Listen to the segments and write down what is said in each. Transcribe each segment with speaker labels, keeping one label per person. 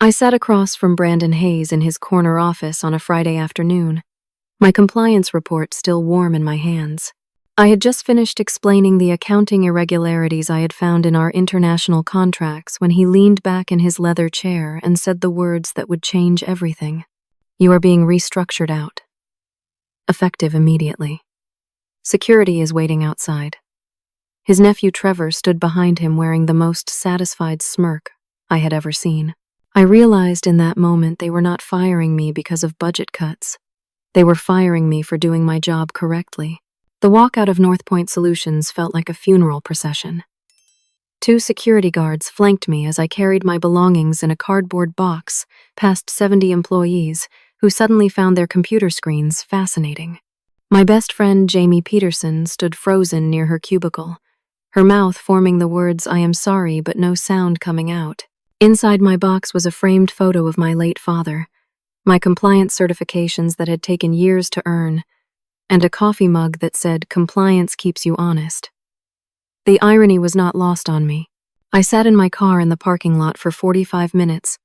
Speaker 1: I sat across from Brandon Hayes in his corner office on a Friday afternoon, my compliance report still warm in my hands. I had just finished explaining the accounting irregularities I had found in our international contracts when he leaned back in his leather chair and said the words that would change everything. "You are being restructured out. Effective immediately. Security is waiting outside." His nephew Trevor stood behind him wearing the most satisfied smirk I had ever seen. I realized in that moment they were not firing me because of budget cuts. They were firing me for doing my job correctly. The walk out of North Point Solutions felt like a funeral procession. 2 security guards flanked me as I carried my belongings in a cardboard box past 70 employees who suddenly found their computer screens fascinating. My best friend, Jamie Peterson, stood frozen near her cubicle, her mouth forming the words, "I am sorry," but no sound coming out. Inside my box was a framed photo of my late father, my compliance certifications that had taken years to earn, and a coffee mug that said, "Compliance keeps you honest." The irony was not lost on me. I sat in my car in the parking lot for 45 minutes,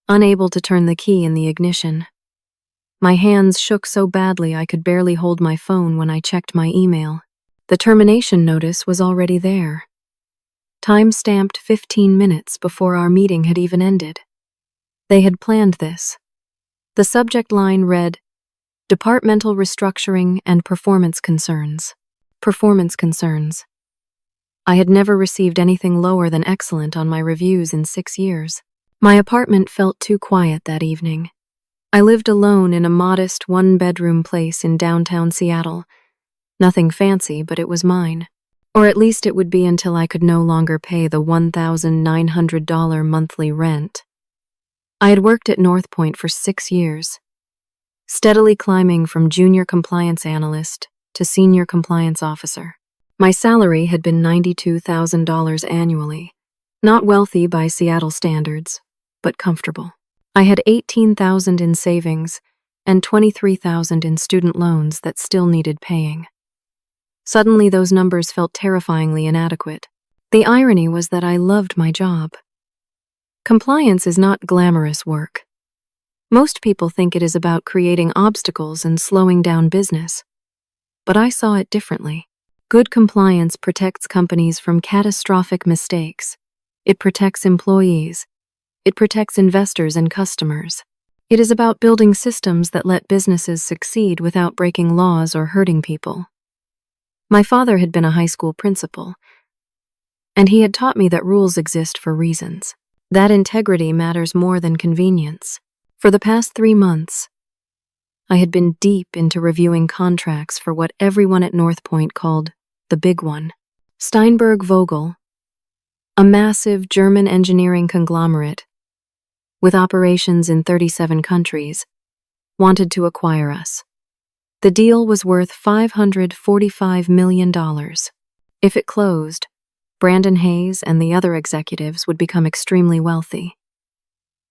Speaker 1: unable to turn the key in the ignition. My hands shook so badly I could barely hold my phone when I checked my email. The termination notice was already there. Time-stamped 15 minutes before our meeting had even ended. They had planned this. The subject line read, "Departmental restructuring and performance concerns." Performance concerns. I had never received anything lower than excellent on my reviews in 6 years. My apartment felt too quiet that evening. I lived alone in a modest 1-bedroom place in downtown Seattle. Nothing fancy, but it was mine. Or at least it would be until I could no longer pay the $1,900 monthly rent. I had worked at North Point for 6 years, steadily climbing from junior compliance analyst to senior compliance officer. My salary had been $92,000 annually, not wealthy by Seattle standards, but comfortable. I had $18,000 in savings and $23,000 in student loans that still needed paying. Suddenly, those numbers felt terrifyingly inadequate. The irony was that I loved my job. Compliance is not glamorous work. Most people think it is about creating obstacles and slowing down business. But I saw it differently. Good compliance protects companies from catastrophic mistakes. It protects employees. It protects investors and customers. It is about building systems that let businesses succeed without breaking laws or hurting people. My father had been a high school principal, and he had taught me that rules exist for reasons, that integrity matters more than convenience. For the past 3 months, I had been deep into reviewing contracts for what everyone at North Point called the big one. Steinberg Vogel, a massive German engineering conglomerate with operations in 37 countries, wanted to acquire us. The deal was worth $545 million. If it closed, Brandon Hayes and the other executives would become extremely wealthy.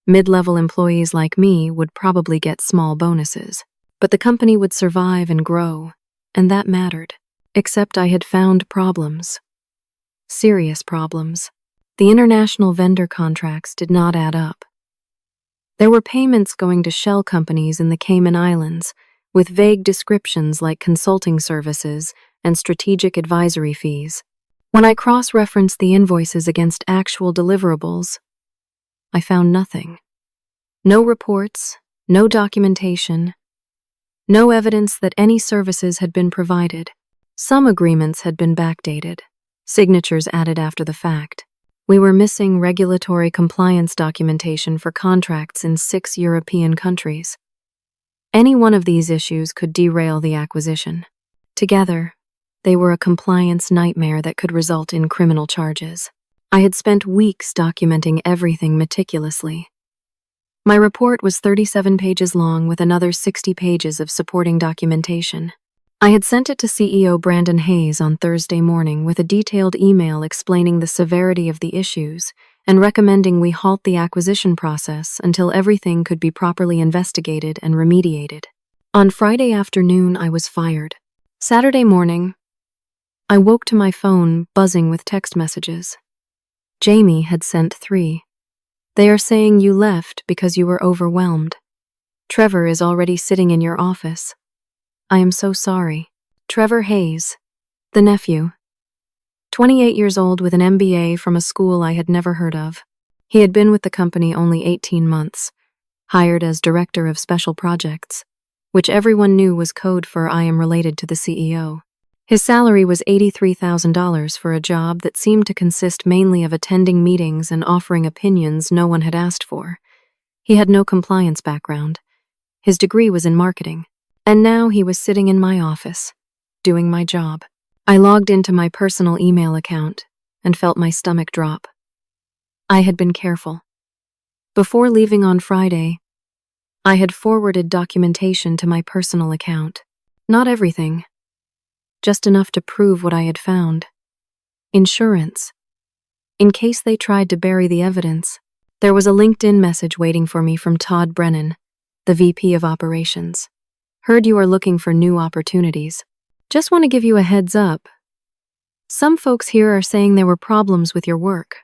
Speaker 1: Mid-level employees like me would probably get small bonuses, but the company would survive and grow, and that mattered. Except I had found problems. Serious problems. The international vendor contracts did not add up. There were payments going to shell companies in the Cayman Islands, with vague descriptions like consulting services and strategic advisory fees. When I cross-referenced the invoices against actual deliverables, I found nothing. No reports, no documentation, no evidence that any services had been provided. Some agreements had been backdated, signatures added after the fact. We were missing regulatory compliance documentation for contracts in 6 European countries. Any one of these issues could derail the acquisition. Together, they were a compliance nightmare that could result in criminal charges. I had spent weeks documenting everything meticulously. My report was 37 pages long with another 60 pages of supporting documentation. I had sent it to CEO Brandon Hayes on Thursday morning with a detailed email explaining the severity of the issues and recommending we halt the acquisition process until everything could be properly investigated and remediated. On Friday afternoon, I was fired. Saturday morning, I woke to my phone buzzing with text messages. Jamie had sent 3. They are saying you left because you were overwhelmed. Trevor is already sitting in your office. I am so sorry. Trevor Hayes, the nephew. 28 years old with an MBA from a school I had never heard of. He had been with the company only 18 months, hired as Director of Special Projects, which everyone knew was code for I am related to the CEO. His salary was $83,000 for a job that seemed to consist mainly of attending meetings and offering opinions no one had asked for. He had no compliance background. His degree was in marketing. And now he was sitting in my office, doing my job. I logged into my personal email account and felt my stomach drop. I had been careful. Before leaving on Friday, I had forwarded documentation to my personal account. Not everything, just enough to prove what I had found. Insurance. In case they tried to bury the evidence, there was a LinkedIn message waiting for me from Todd Brennan, the VP of Operations. Heard you are looking for new opportunities. Just want to give you a heads up. Some folks here are saying there were problems with your work.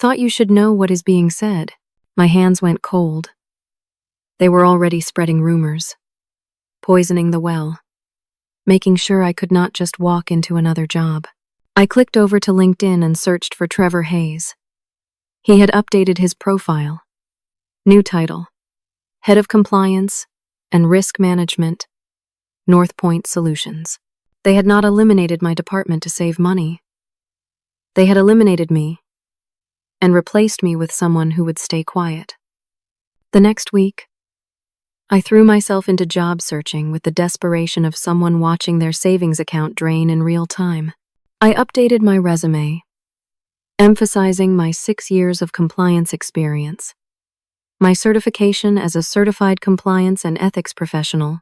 Speaker 1: Thought you should know what is being said. My hands went cold. They were already spreading rumors, poisoning the well, making sure I could not just walk into another job. I clicked over to LinkedIn and searched for Trevor Hayes. He had updated his profile. New title: Head of Compliance and Risk Management, North Point Solutions. They had not eliminated my department to save money. They had eliminated me and replaced me with someone who would stay quiet. The next week, I threw myself into job searching with the desperation of someone watching their savings account drain in real time. I updated my resume, emphasizing my 6 years of compliance experience, my certification as a certified compliance and ethics professional,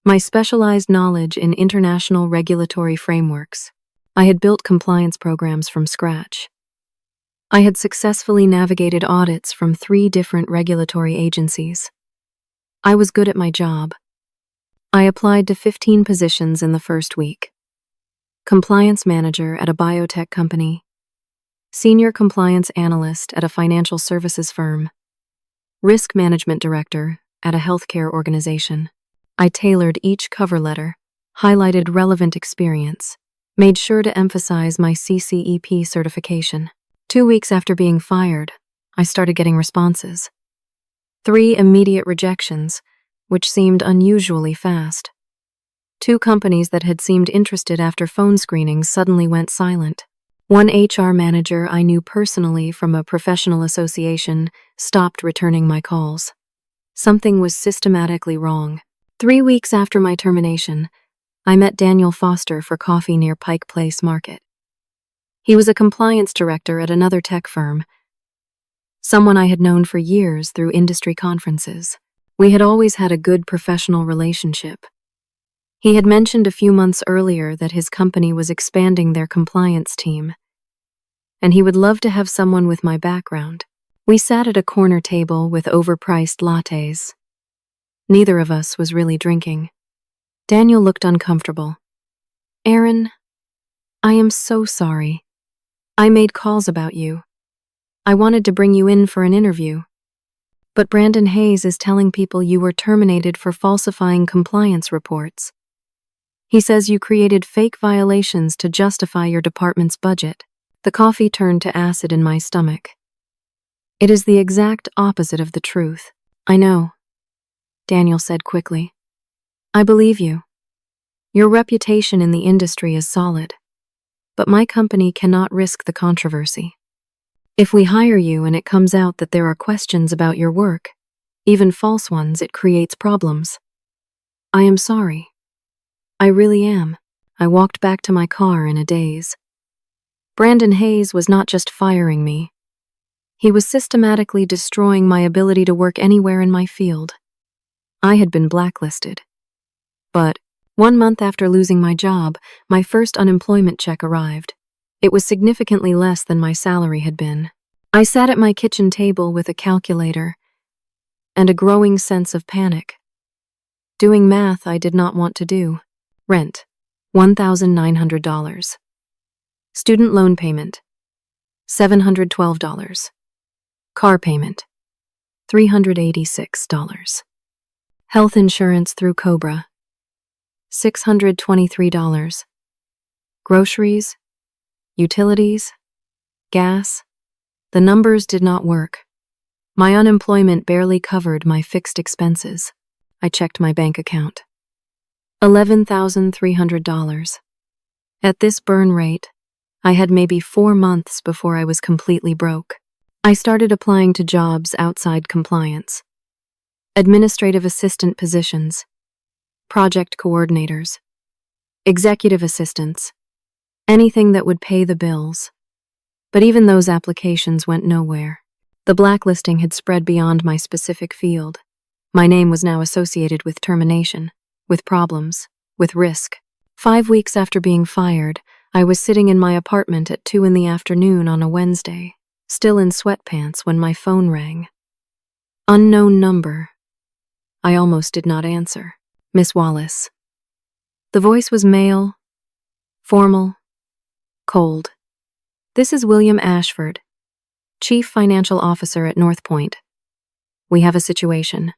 Speaker 1: my specialized knowledge in international regulatory frameworks. I had built compliance programs from scratch. I had successfully navigated audits from 3 different regulatory agencies. I was good at my job. I applied to 15 positions in the first week. Compliance manager at a biotech company, senior compliance analyst at a financial services firm, risk management director at a healthcare organization. I tailored each cover letter, highlighted relevant experience, made sure to emphasize my CCEP certification. 2 weeks after being fired, I started getting responses. 3 immediate rejections, which seemed unusually fast. 2 companies that had seemed interested after phone screenings suddenly went silent. 1 HR manager I knew personally from a professional association stopped returning my calls. Something was systematically wrong. 3 weeks after my termination, I met Daniel Foster for coffee near Pike Place Market. He was a compliance director at another tech firm, someone I had known for years through industry conferences. We had always had a good professional relationship. He had mentioned a few months earlier that his company was expanding their compliance team, and he would love to have someone with my background. We sat at a corner table with overpriced lattes. Neither of us was really drinking. Daniel looked uncomfortable. Erin, I am so sorry. I made calls about you. I wanted to bring you in for an interview. But Brandon Hayes is telling people you were terminated for falsifying compliance reports. He says you created fake violations to justify your department's budget. The coffee turned to acid in my stomach. It is the exact opposite of the truth. I know, Daniel said quickly. I believe you. Your reputation in the industry is solid. But my company cannot risk the controversy. If we hire you and it comes out that there are questions about your work, even false ones, it creates problems. I am sorry. I really am. I walked back to my car in a daze. Brandon Hayes was not just firing me. He was systematically destroying my ability to work anywhere in my field. I had been blacklisted. But 1 month after losing my job, my first unemployment check arrived. It was significantly less than my salary had been. I sat at my kitchen table with a calculator and a growing sense of panic. Doing math I did not want to do. Rent, $1,900. Student loan payment, $712. Car payment, $386. Health insurance through Cobra, $623. Groceries, utilities, gas. The numbers did not work. My unemployment barely covered my fixed expenses. I checked my bank account. $11,300. At this burn rate, I had maybe 4 months before I was completely broke. I started applying to jobs outside compliance. Administrative assistant positions, project coordinators, executive assistants, anything that would pay the bills. But even those applications went nowhere. The blacklisting had spread beyond my specific field. My name was now associated with termination, with problems, with risk. 5 weeks after being fired, I was sitting in my apartment at 2 p.m. on a Wednesday, still in sweatpants when my phone rang. Unknown number. I almost did not answer. Miss Wallace. The voice was male, formal, cold. This is William Ashford, Chief Financial Officer at North Point. We have a situation.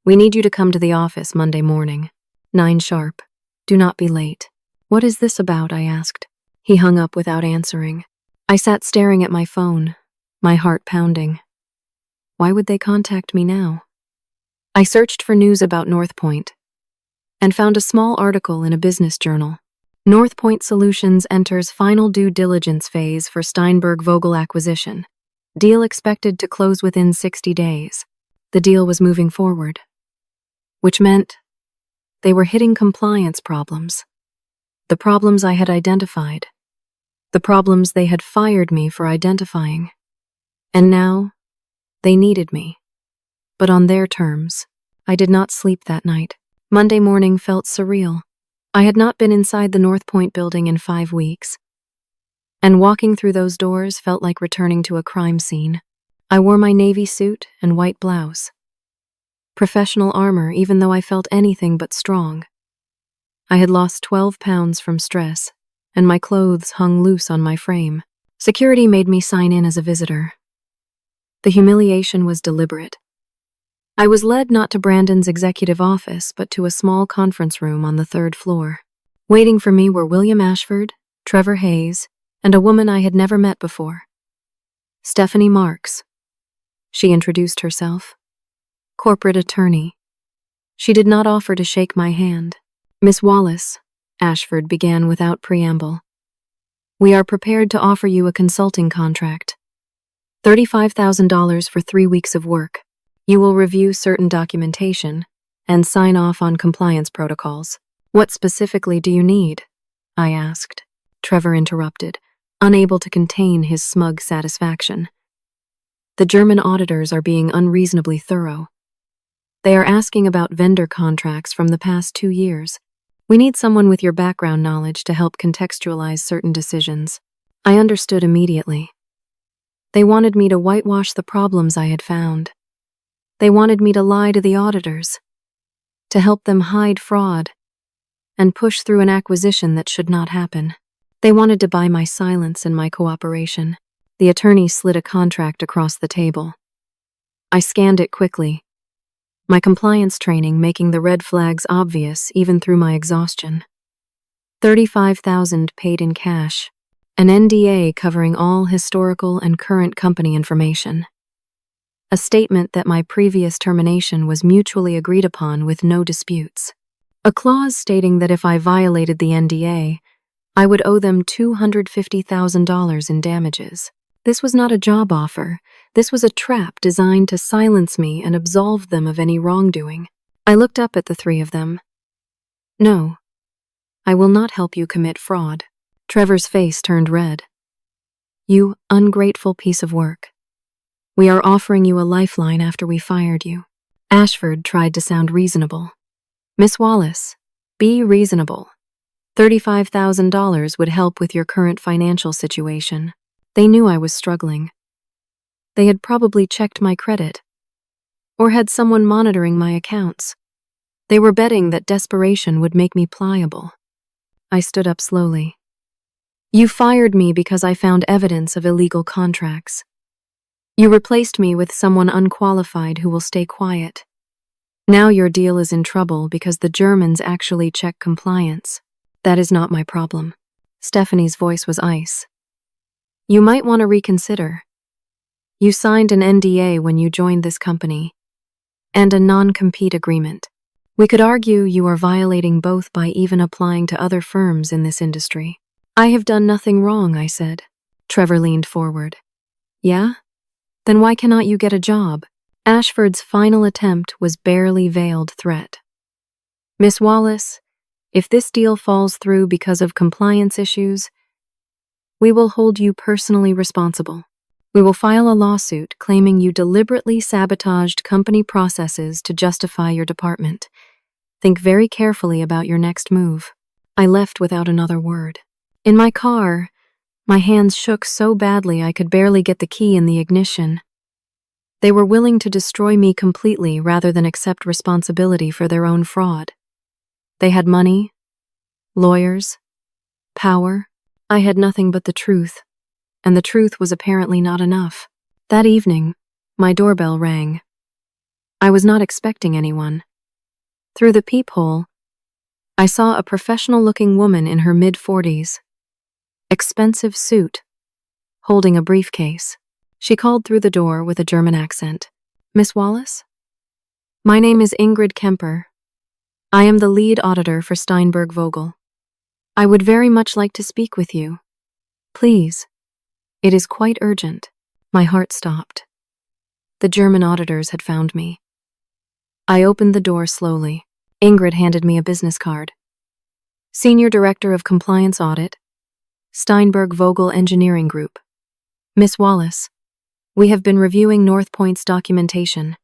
Speaker 1: We need you to come to the office Monday morning, 9 sharp. Do not be late. What is this about? I asked. He hung up without answering. I sat staring at my phone, my heart pounding. Why would they contact me now? I searched for news about North Point and found a small article in a business journal. North Point Solutions enters final due diligence phase for Steinberg Vogel acquisition. Deal expected to close within 60 days. The deal was moving forward, which meant they were hitting compliance problems. The problems I had identified. The problems they had fired me for identifying. And now, they needed me. But on their terms. I did not sleep that night. Monday morning felt surreal. I had not been inside the North Point building in 5 weeks. And walking through those doors felt like returning to a crime scene. I wore my navy suit and white blouse. Professional armor, even though I felt anything but strong. I had lost 12 pounds from stress, and my clothes hung loose on my frame. Security made me sign in as a visitor. The humiliation was deliberate. I was led not to Brandon's executive office, but to a small conference room on the 3rd floor. Waiting for me were William Ashford, Trevor Hayes, and a woman I had never met before. Stephanie Marks. She introduced herself. Corporate attorney. She did not offer to shake my hand. Miss Wallace, Ashford began without preamble. We are prepared to offer you a consulting contract. $35,000 for 3 weeks of work. You will review certain documentation and sign off on compliance protocols. What specifically do you need? I asked. Trevor interrupted, unable to contain his smug satisfaction. The German auditors are being unreasonably thorough. They are asking about vendor contracts from the past 2 years. We need someone with your background knowledge to help contextualize certain decisions. I understood immediately. They wanted me to whitewash the problems I had found. They wanted me to lie to the auditors, to help them hide fraud, and push through an acquisition that should not happen. They wanted to buy my silence and my cooperation. The attorney slid a contract across the table. I scanned it quickly, my compliance training making the red flags obvious even through my exhaustion. $35,000 paid in cash, an NDA covering all historical and current company information. A statement that my previous termination was mutually agreed upon with no disputes. A clause stating that if I violated the NDA, I would owe them $250,000 in damages. This was not a job offer. This was a trap designed to silence me and absolve them of any wrongdoing. I looked up at the 3 of them. No, I will not help you commit fraud. Trevor's face turned red. You ungrateful piece of work. We are offering you a lifeline after we fired you. Ashford tried to sound reasonable. Miss Wallace, be reasonable. $35,000 would help with your current financial situation. They knew I was struggling. They had probably checked my credit, or had someone monitoring my accounts. They were betting that desperation would make me pliable. I stood up slowly. You fired me because I found evidence of illegal contracts. You replaced me with someone unqualified who will stay quiet. Now your deal is in trouble because the Germans actually check compliance. That is not my problem. Stephanie's voice was ice. You might want to reconsider. You signed an NDA when you joined this company, and a non-compete agreement. We could argue you are violating both by even applying to other firms in this industry. I have done nothing wrong, I said. Trevor leaned forward. Yeah? Then why cannot you get a job? Ashford's final attempt was barely veiled threat. Miss Wallace, if this deal falls through because of compliance issues, we will hold you personally responsible. We will file a lawsuit claiming you deliberately sabotaged company processes to justify your department. Think very carefully about your next move. I left without another word. In my car, my hands shook so badly I could barely get the key in the ignition. They were willing to destroy me completely rather than accept responsibility for their own fraud. They had money, lawyers, power. I had nothing but the truth, and the truth was apparently not enough. That evening, my doorbell rang. I was not expecting anyone. Through the peephole, I saw a professional-looking woman in her mid-40s. Expensive suit, holding a briefcase. She called through the door with a German accent. Miss Wallace? My name is Ingrid Kemper. I am the lead auditor for Steinberg Vogel. I would very much like to speak with you. Please. It is quite urgent. My heart stopped. The German auditors had found me. I opened the door slowly. Ingrid handed me a business card. Senior Director of Compliance Audit, Steinberg Vogel Engineering Group. Miss Wallace, we have been reviewing North Point's documentation.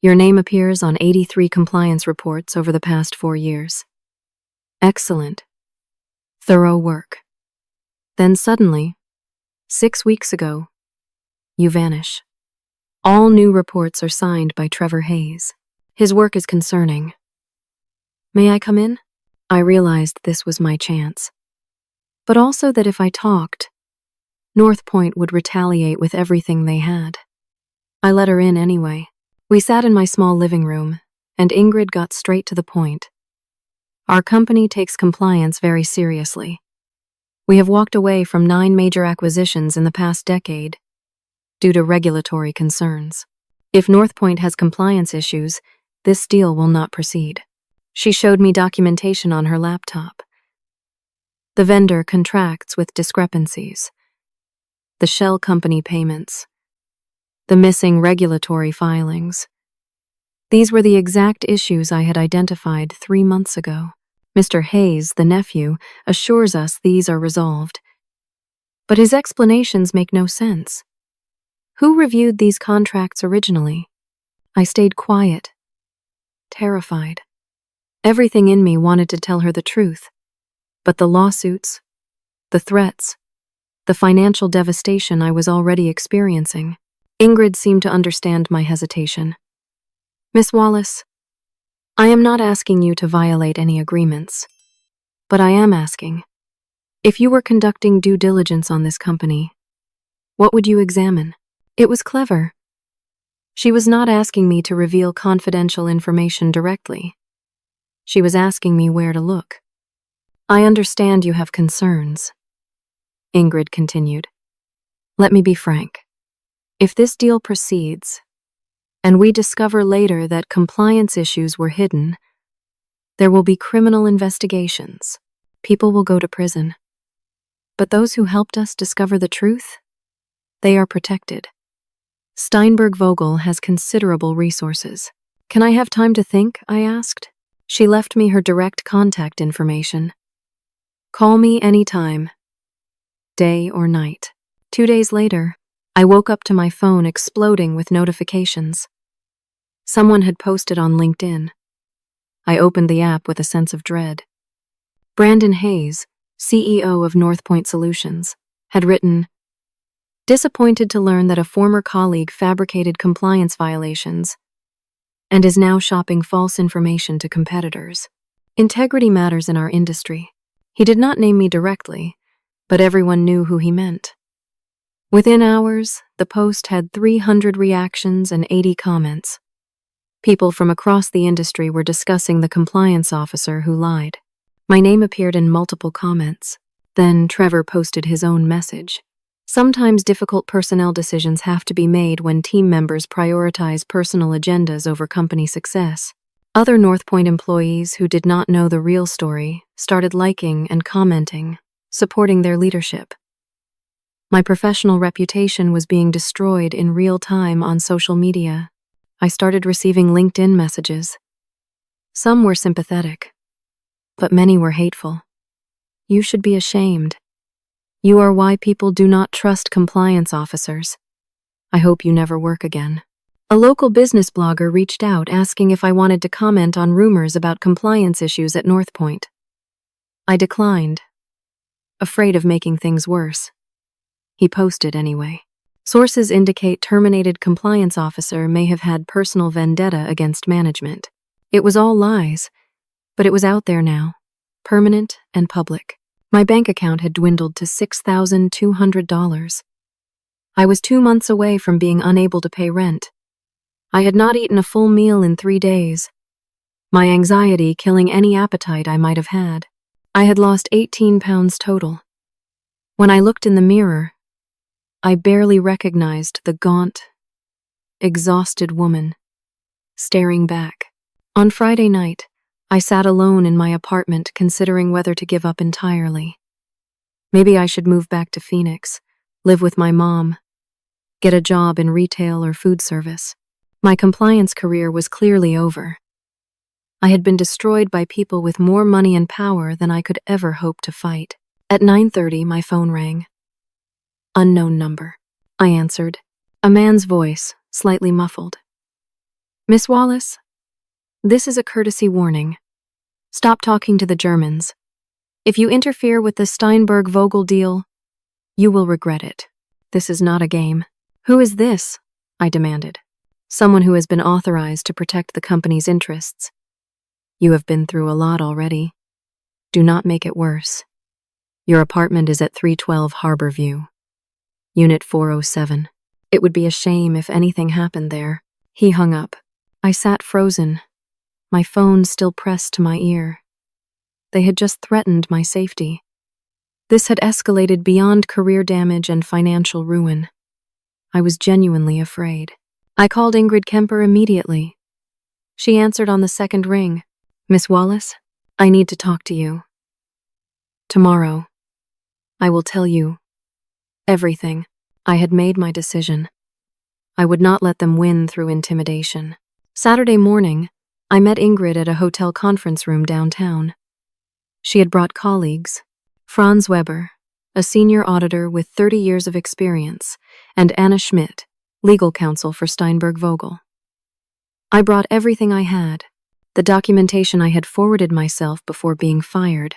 Speaker 1: Your name appears on 83 compliance reports over the past 4 years. Excellent. Thorough work. Then suddenly, 6 weeks ago, you vanish. All new reports are signed by Trevor Hayes. His work is concerning. May I come in? I realized this was my chance. But also that if I talked, North Point would retaliate with everything they had. I let her in anyway. We sat in my small living room, and Ingrid got straight to the point. Our company takes compliance very seriously. We have walked away from 9 major acquisitions in the past decade due to regulatory concerns. If North Point has compliance issues, this deal will not proceed. She showed me documentation on her laptop. The vendor contracts with discrepancies, the shell company payments, the missing regulatory filings. These were the exact issues I had identified 3 months ago. Mr. Hayes, the nephew, assures us these are resolved. But his explanations make no sense. Who reviewed these contracts originally? I stayed quiet, terrified. Everything in me wanted to tell her the truth. But the lawsuits, the threats, the financial devastation I was already experiencing. Ingrid seemed to understand my hesitation. Miss Wallace, I am not asking you to violate any agreements, but I am asking, if you were conducting due diligence on this company, what would you examine? It was clever. She was not asking me to reveal confidential information directly. She was asking me where to look. I understand you have concerns, Ingrid continued. Let me be frank. If this deal proceeds, and we discover later that compliance issues were hidden, there will be criminal investigations. People will go to prison. But those who helped us discover the truth, they are protected. Steinberg Vogel has considerable resources. Can I have time to think? I asked. She left me her direct contact information. Call me anytime, day or night. 2 days later, I woke up to my phone exploding with notifications. Someone had posted on LinkedIn. I opened the app with a sense of dread. Brandon Hayes, CEO of North Point Solutions, had written, disappointed to learn that a former colleague fabricated compliance violations and is now shopping false information to competitors. Integrity matters in our industry. He did not name me directly, but everyone knew who he meant. Within hours, the post had 300 reactions and 80 comments. People from across the industry were discussing the compliance officer who lied. My name appeared in multiple comments. Then Trevor posted his own message. Sometimes difficult personnel decisions have to be made when team members prioritize personal agendas over company success. Other North Point employees who did not know the real story started liking and commenting, supporting their leadership. My professional reputation was being destroyed in real time on social media. I started receiving LinkedIn messages. Some were sympathetic, but many were hateful. You should be ashamed. You are why people do not trust compliance officers. I hope you never work again. A local business blogger reached out asking if I wanted to comment on rumors about compliance issues at North Point. I declined, afraid of making things worse. He posted anyway. Sources indicate terminated compliance officer may have had personal vendetta against management. It was all lies, but it was out there now, permanent and public. My bank account had dwindled to $6,200. I was 2 months away from being unable to pay rent. I had not eaten a full meal in 3 days, my anxiety killing any appetite I might have had. I had lost 18 pounds total. When I looked in the mirror, I barely recognized the gaunt, exhausted woman staring back. On Friday night, I sat alone in my apartment considering whether to give up entirely. Maybe I should move back to Phoenix, live with my mom, get a job in retail or food service. My compliance career was clearly over. I had been destroyed by people with more money and power than I could ever hope to fight. At 9:30, my phone rang. Unknown number. I answered. A man's voice, slightly muffled. Miss Wallace? This is a courtesy warning. Stop talking to the Germans. If you interfere with the Steinberg-Vogel deal, you will regret it. This is not a game. Who is this? I demanded. Someone who has been authorized to protect the company's interests. You have been through a lot already. Do not make it worse. Your apartment is at 312 Harborview, Unit 407. It would be a shame if anything happened there. He hung up. I sat frozen, my phone still pressed to my ear. They had just threatened my safety. This had escalated beyond career damage and financial ruin. I was genuinely afraid. I called Ingrid Kemper immediately. She answered on the second ring. Miss Wallace, I need to talk to you. Tomorrow. I will tell you everything. I had made my decision. I would not let them win through intimidation. Saturday morning, I met Ingrid at a hotel conference room downtown. She had brought colleagues, Franz Weber, a senior auditor with 30 years of experience, and Anna Schmidt, legal counsel for Steinberg-Vogel. I brought everything I had, the documentation I had forwarded myself before being fired,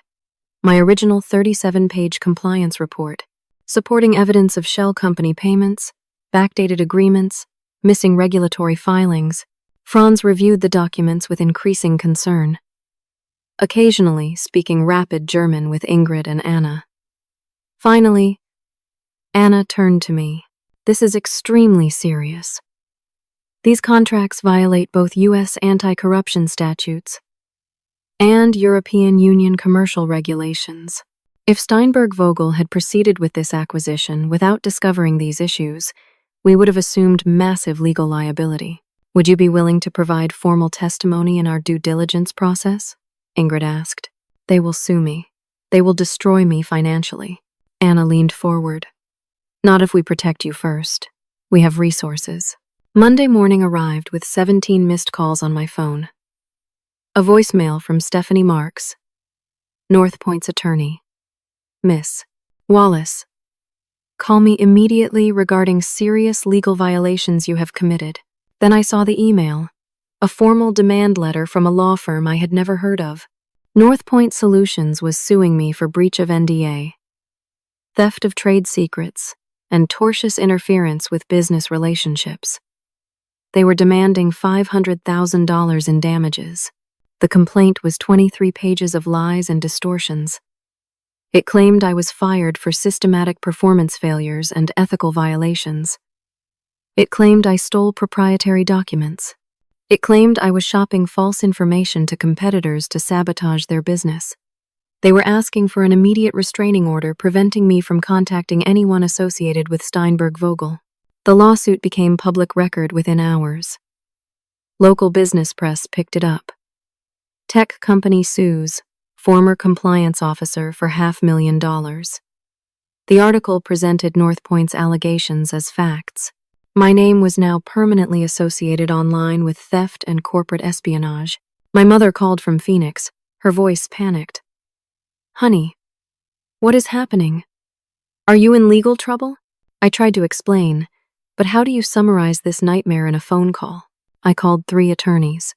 Speaker 1: my original 37-page compliance report, supporting evidence of shell company payments, backdated agreements, missing regulatory filings. Franz reviewed the documents with increasing concern, occasionally speaking rapid German with Ingrid and Anna. Finally, Anna turned to me. This is extremely serious. These contracts violate both U.S. anti-corruption statutes and European Union commercial regulations. If Steinberg-Vogel had proceeded with this acquisition without discovering these issues, we would have assumed massive legal liability. Would you be willing to provide formal testimony in our due diligence process? Ingrid asked. They will sue me. They will destroy me financially. Anna leaned forward. Not if we protect you first. We have resources. Monday morning arrived with 17 missed calls on my phone. A voicemail from Stephanie Marks, North Point's attorney. Miss Wallace, call me immediately regarding serious legal violations you have committed. Then I saw the email, a formal demand letter from a law firm I had never heard of. North Point Solutions was suing me for breach of NDA, theft of trade secrets, and tortious interference with business relationships. They were demanding $500,000 in damages. The complaint was 23 pages of lies and distortions. It claimed I was fired for systematic performance failures and ethical violations. It claimed I stole proprietary documents. It claimed I was shopping false information to competitors to sabotage their business. They were asking for an immediate restraining order preventing me from contacting anyone associated with Steinberg Vogel. The lawsuit became public record within hours. Local business press picked it up. Tech company sues former compliance officer for $500,000. The article presented Northpoint's allegations as facts. My name was now permanently associated online with theft and corporate espionage. My mother called from Phoenix, her voice panicked. "Honey, what is happening? Are you in legal trouble?" I tried to explain, but how do you summarize this nightmare in a phone call? I called 3 attorneys.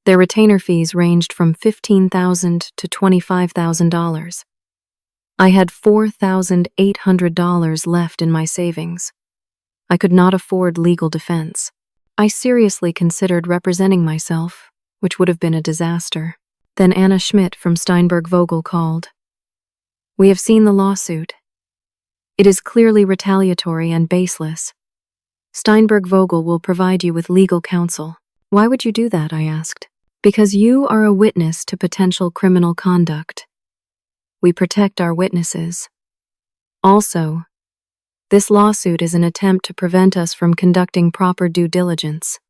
Speaker 1: Their retainer fees ranged from $15,000 to $25,000. I had $4,800 left in my savings. I could not afford legal defense. I seriously considered representing myself, which would have been a disaster. Then Anna Schmidt from Steinberg Vogel called. "We have seen the lawsuit. It is clearly retaliatory and baseless. Steinberg Vogel will provide you with legal counsel." "Why would you do that?" I asked. "Because you are a witness to potential criminal conduct. We protect our witnesses. Also, this lawsuit is an attempt to prevent us from conducting proper due diligence.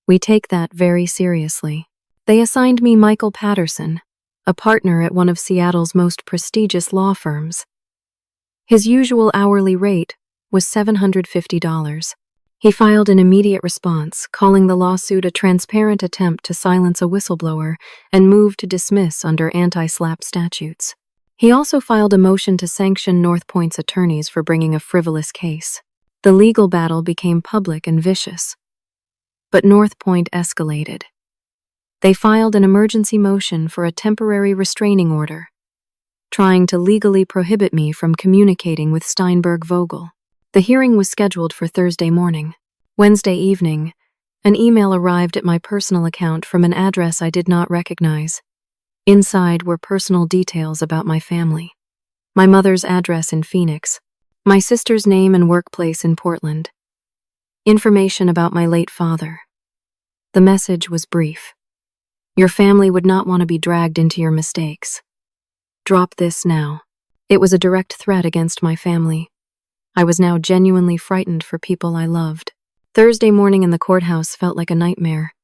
Speaker 1: We take that very seriously." They assigned me Michael Patterson, a partner at one of Seattle's most prestigious law firms. His usual hourly rate was $750. He filed an immediate response, calling the lawsuit a transparent attempt to silence a whistleblower and moved to dismiss under anti-SLAPP statutes. He also filed a motion to sanction Northpoint's attorneys for bringing a frivolous case. The legal battle became public and vicious. But Northpoint escalated. They filed an emergency motion for a temporary restraining order, trying to legally prohibit me from communicating with Steinberg Vogel. The hearing was scheduled for Thursday morning. Wednesday evening, an email arrived at my personal account from an address I did not recognize. Inside were personal details about my family. My mother's address in Phoenix, my sister's name and workplace in Portland. Information about my late father. The message was brief. Your family would not want to be dragged into your mistakes. Drop this now. It was a direct threat against my family. I was now genuinely frightened for people I loved. Thursday morning in the courthouse felt like a nightmare.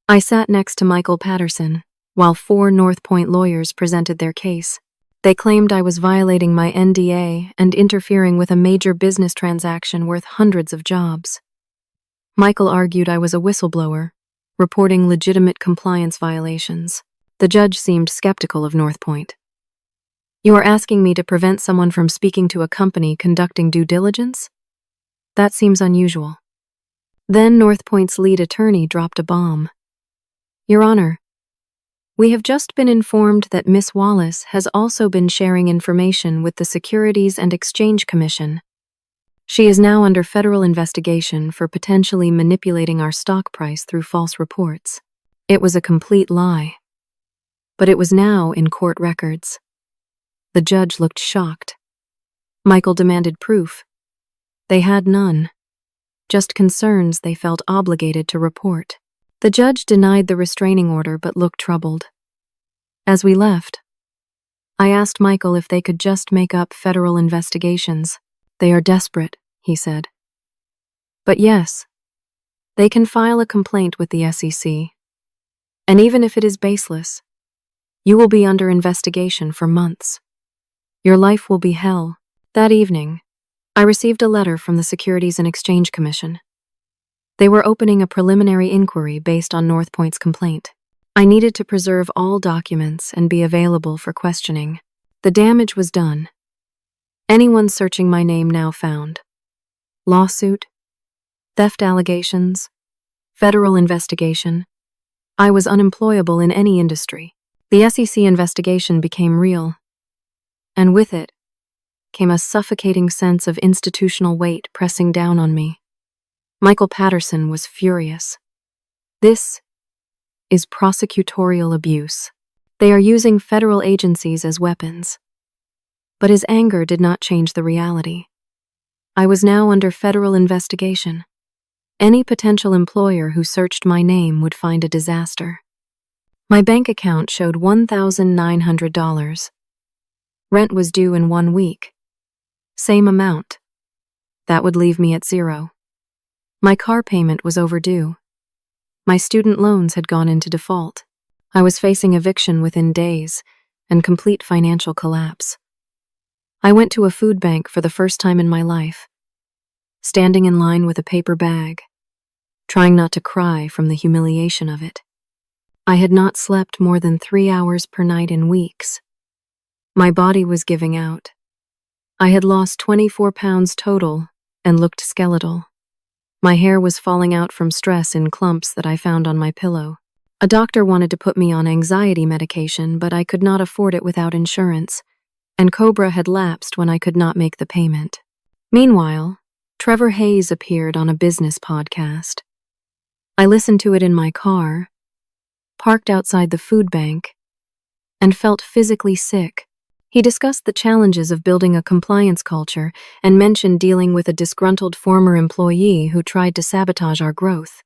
Speaker 1: I sat next to Michael Patterson, while 4 Northpoint lawyers presented their case. They claimed I was violating my NDA and interfering with a major business transaction worth hundreds of jobs. Michael argued I was a whistleblower, reporting legitimate compliance violations. The judge seemed skeptical of Northpoint. "You are asking me to prevent someone from speaking to a company conducting due diligence? That seems unusual." Then Northpoint's lead attorney dropped a bomb. "Your Honor, we have just been informed that Miss Wallace has also been sharing information with the Securities and Exchange Commission. She is now under federal investigation for potentially manipulating our stock price through false reports." It was a complete lie. But it was now in court records. The judge looked shocked. Michael demanded proof. They had none. Just concerns they felt obligated to report. The judge denied the restraining order but looked troubled. As we left, I asked Michael if they could just make up federal investigations. "They are desperate," he said. "But yes, they can file a complaint with the SEC. And even if it is baseless, you will be under investigation for months. Your life will be hell." That evening, I received a letter from the Securities and Exchange Commission. They were opening a preliminary inquiry based on Northpoint's complaint. I needed to preserve all documents and be available for questioning. The damage was done. Anyone searching my name now found lawsuit, theft allegations, federal investigation. I was unemployable in any industry. The SEC investigation became real, and with it came a suffocating sense of institutional weight pressing down on me. Michael Patterson was furious. "This is prosecutorial abuse. They are using federal agencies as weapons. But his anger did not change the reality. I was now under federal investigation. Any potential employer who searched my name would find a disaster. My bank account showed $1,900. Rent was due in 1 week. Same amount. That would leave me at zero. My car payment was overdue. My student loans had gone into default. I was facing eviction within days and complete financial collapse. I went to a food bank for the first time in my life, standing in line with a paper bag, trying not to cry from the humiliation of it. I had not slept more than 3 hours per night in weeks. My body was giving out. I had lost 24 pounds total and looked skeletal. My hair was falling out from stress in clumps that I found on my pillow. A doctor wanted to put me on anxiety medication, but I could not afford it without insurance, and Cobra had lapsed when I could not make the payment. Meanwhile, Trevor Hayes appeared on a business podcast. I listened to it in my car, parked outside the food bank, and felt physically sick. He discussed the challenges of building a compliance culture and mentioned dealing with a disgruntled former employee who tried to sabotage our growth.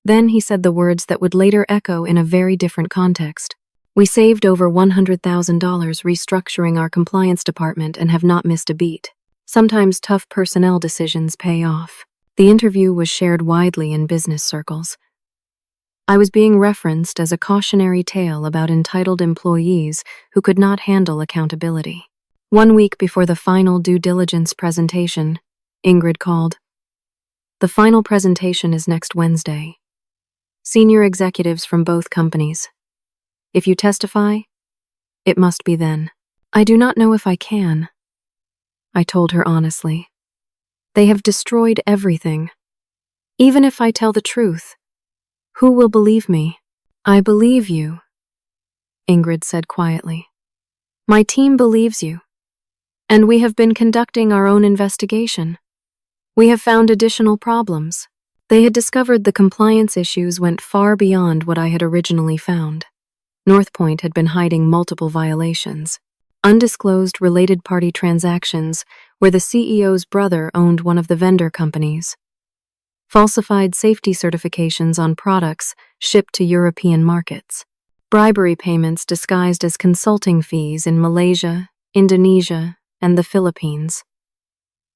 Speaker 1: Then he said the words that would later echo in a very different context. We saved over $100,000 restructuring our compliance department and have not missed a beat. Sometimes tough personnel decisions pay off. The interview was shared widely in business circles. I was being referenced as a cautionary tale about entitled employees who could not handle accountability. 1 week before the final due diligence presentation, Ingrid called. The final presentation is next Wednesday. Senior executives from both companies. If you testify, it must be then. I do not know if I can, I told her honestly. They have destroyed everything. Even if I tell the truth, who will believe me? I believe you, Ingrid said quietly. My team believes you. And we have been conducting our own investigation. We have found additional problems. They had discovered the compliance issues went far beyond what I had originally found. Northpoint had been hiding multiple violations. Undisclosed related party transactions where the CEO's brother owned one of the vendor companies. Falsified safety certifications on products shipped to European markets. Bribery payments disguised as consulting fees in Malaysia, Indonesia, and the Philippines.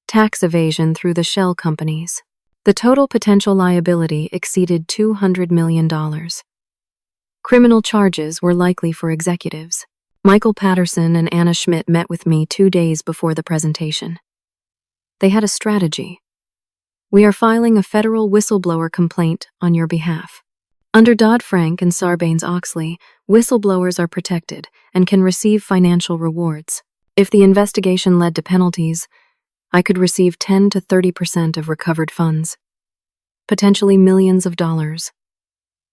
Speaker 1: Tax evasion through the shell companies. The total potential liability exceeded $200 million. Criminal charges were likely for executives. Michael Patterson and Anna Schmidt met with me 2 days before the presentation. They had a strategy. We are filing a federal whistleblower complaint on your behalf. Under Dodd-Frank and Sarbanes-Oxley, whistleblowers are protected and can receive financial rewards. If the investigation led to penalties, I could receive 10 to 30% of recovered funds, potentially millions of dollars.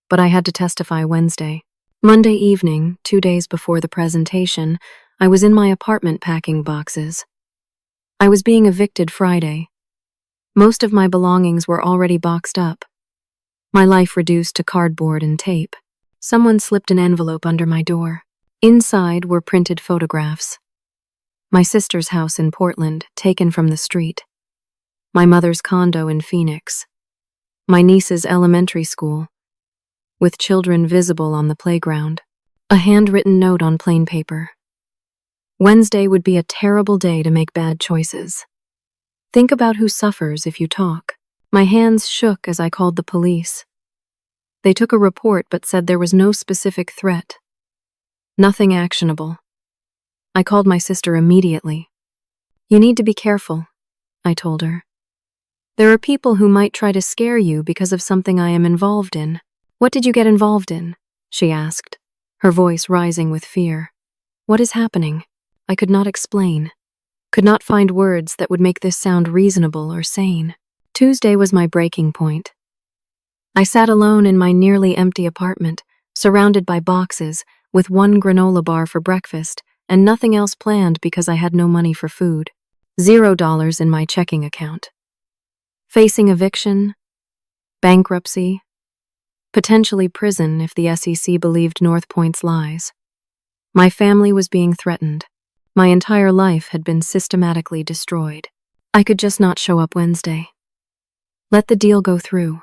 Speaker 1: But I had to testify Wednesday. Monday evening, 2 days before the presentation, I was in my apartment packing boxes. I was being evicted Friday. Most of my belongings were already boxed up. My life reduced to cardboard and tape. Someone slipped an envelope under my door. Inside were printed photographs. My sister's house in Portland, taken from the street. My mother's condo in Phoenix. My niece's elementary school, with children visible on the playground. A handwritten note on plain paper. Wednesday would be a terrible day to make bad choices. Think about who suffers if you talk. My hands shook as I called the police. They took a report but said there was no specific threat. Nothing actionable. I called my sister immediately. You need to be careful, I told her. There are people who might try to scare you because of something I am involved in. What did you get involved in? She asked, her voice rising with fear. What is happening? I could not explain. Could not find words that would make this sound reasonable or sane. Tuesday was my breaking point. I sat alone in my nearly empty apartment, surrounded by boxes, with 1 granola bar for breakfast, and nothing else planned because I had no money for food. $0 in my checking account. Facing eviction, bankruptcy, potentially prison if the SEC believed Northpoint's lies. My family was being threatened. My entire life had been systematically destroyed. I could just not show up Wednesday. Let the deal go through.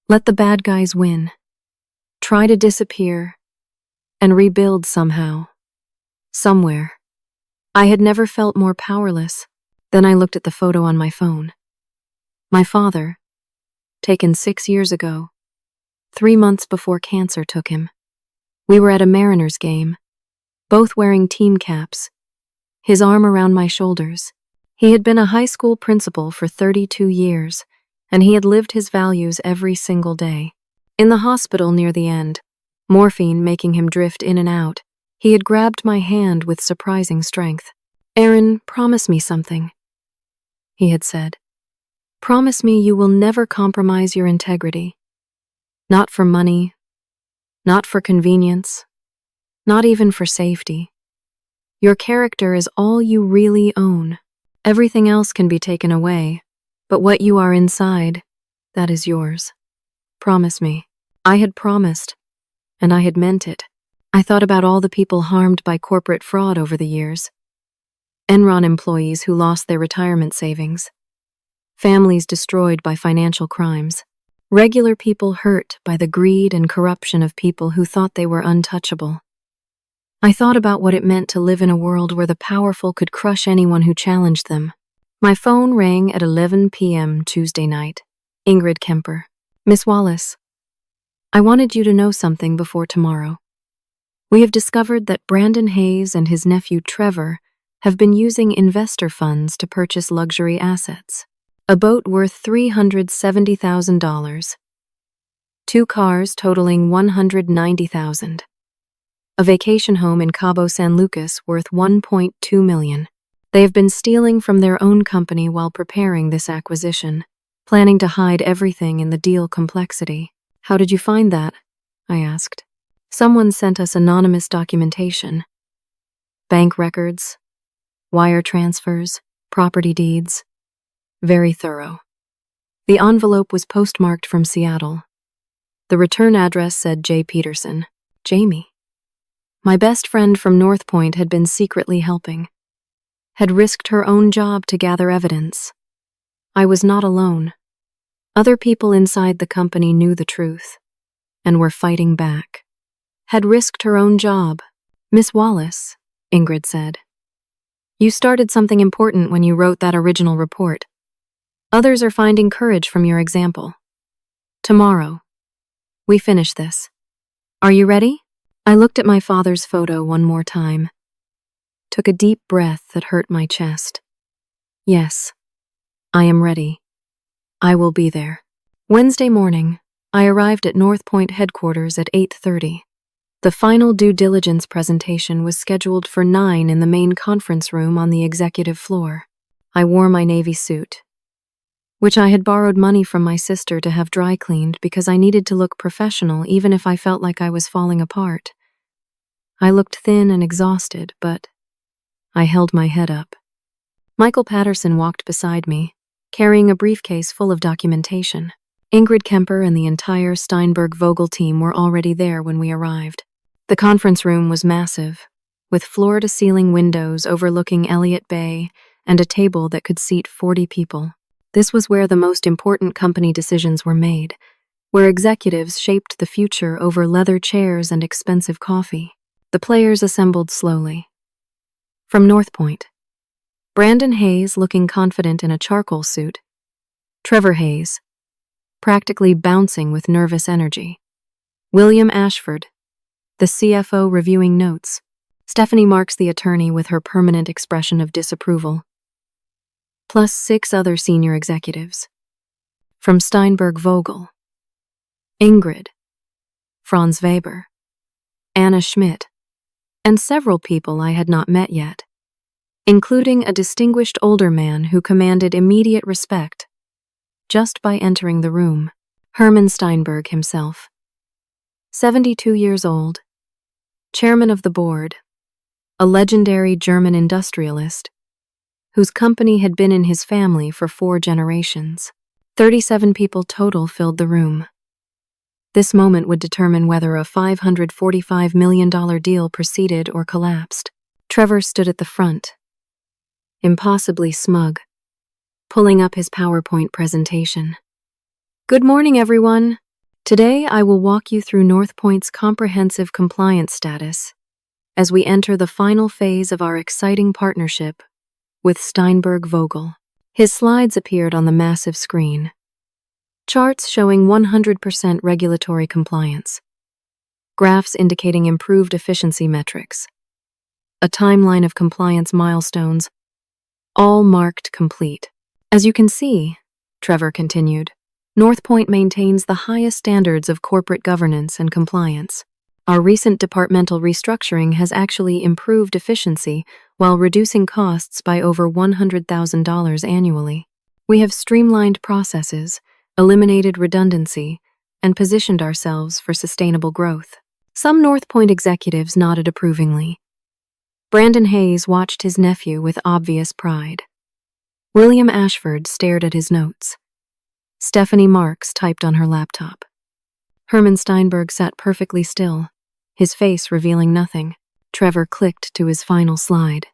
Speaker 1: Let the bad guys win. Try to disappear and rebuild somehow. Somewhere. I had never felt more powerless. Then I looked at the photo on my phone. My father, taken 6 years ago, 3 months before cancer took him. We were at a Mariners game, both wearing team caps, his arm around my shoulders. He had been a high school principal for 32 years, and he had lived his values every single day. In the hospital near the end, morphine making him drift in and out, he had grabbed my hand with surprising strength. "Erin, promise me something," he had said. "Promise me you will never compromise your integrity. Not for money, not for convenience, not even for safety. Your character is all you really own. Everything else can be taken away, but what you are inside, that is yours. Promise me." I had promised, and I had meant it. I thought about all the people harmed by corporate fraud over the years. Enron employees who lost their retirement savings. Families destroyed by financial crimes. Regular people hurt by the greed and corruption of people who thought they were untouchable. I thought about what it meant to live in a world where the powerful could crush anyone who challenged them. My phone rang at 11 p.m. Tuesday night. Ingrid Kemper. "Miss Wallace, I wanted you to know something before tomorrow. We have discovered that Brandon Hayes and his nephew Trevor have been using investor funds to purchase luxury assets. A boat worth $370,000. 2 cars totaling $190,000. A vacation home in Cabo San Lucas worth $1.2 million. They have been stealing from their own company while preparing this acquisition, planning to hide everything in the deal complexity." "How did you find that?" I asked. "Someone sent us anonymous documentation. Bank records, wire transfers, property deeds. Very thorough. The envelope was postmarked from Seattle. The return address said J. Peterson. Jamie. My best friend from North Point had been secretly helping. Had risked her own job to gather evidence. I was not alone. Other people inside the company knew the truth and were fighting back. Had risked her own job. "Miss Wallace," Ingrid said, "you started something important when you wrote that original report. Others are finding courage from your example. Tomorrow, we finish this. Are you ready?" I looked at my father's photo one more time. Took a deep breath that hurt my chest. Yes, I am ready. I will be there. Wednesday morning, I arrived at North Point headquarters at 8:30. The final due diligence presentation was scheduled for 9 in the main conference room on the executive floor. I wore my navy suit, which I had borrowed money from my sister to have dry cleaned because I needed to look professional even if I felt like I was falling apart. I looked thin and exhausted, but I held my head up. Michael Patterson walked beside me, carrying a briefcase full of documentation. Ingrid Kemper and the entire Steinberg-Vogel team were already there when we arrived. The conference room was massive, with floor-to-ceiling windows overlooking Elliott Bay and a table that could seat 40 people. This was where the most important company decisions were made, where executives shaped the future over leather chairs and expensive coffee. The players assembled slowly. From North Point, Brandon Hayes looking confident in a charcoal suit. Trevor Hayes, practically bouncing with nervous energy. William Ashford, the CFO reviewing notes. Stephanie Marks, the attorney, with her permanent expression of disapproval. Plus 6 other senior executives. From Steinberg-Vogel, Ingrid, Franz Weber, Anna Schmidt, and several people I had not met yet, including a distinguished older man who commanded immediate respect just by entering the room, Hermann Steinberg himself. 72 years old, chairman of the board, a legendary German industrialist whose company had been in his family for 4 generations. 37 people total filled the room. This moment would determine whether a $545 million deal proceeded or collapsed. Trevor stood at the front, impossibly smug, pulling up his PowerPoint presentation. Good morning, everyone. Today I will walk you through Northpoint's comprehensive compliance status as we enter the final phase of our exciting partnership with Steinberg Vogel. His slides appeared on the massive screen. Charts showing 100% regulatory compliance. Graphs indicating improved efficiency metrics. A timeline of compliance milestones, all marked complete. As you can see, Trevor continued, Northpoint maintains the highest standards of corporate governance and compliance. Our recent departmental restructuring has actually improved efficiency while reducing costs by over $100,000 annually. We have streamlined processes, eliminated redundancy, and positioned ourselves for sustainable growth. Some Northpoint executives nodded approvingly. Brandon Hayes watched his nephew with obvious pride. William Ashford stared at his notes. Stephanie Marks typed on her laptop. Herman Steinberg sat perfectly still, his face revealing nothing. Trevor clicked to his final slide.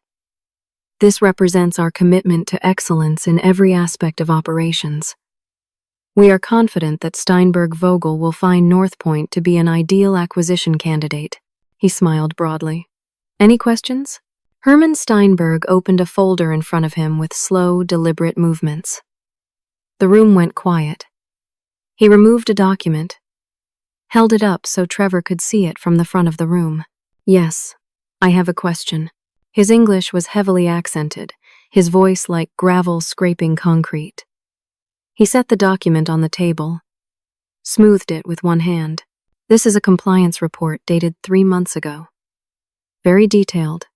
Speaker 1: This represents our commitment to excellence in every aspect of operations. We are confident that Steinberg Vogel will find Northpoint to be an ideal acquisition candidate. He smiled broadly. Any questions? Herman Steinberg opened a folder in front of him with slow, deliberate movements. The room went quiet. He removed a document, held it up so Trevor could see it from the front of the room. Yes, I have a question. His English was heavily accented, his voice like gravel scraping concrete. He set the document on the table, smoothed it with one hand. This is a compliance report dated 3 months ago. Very detailed,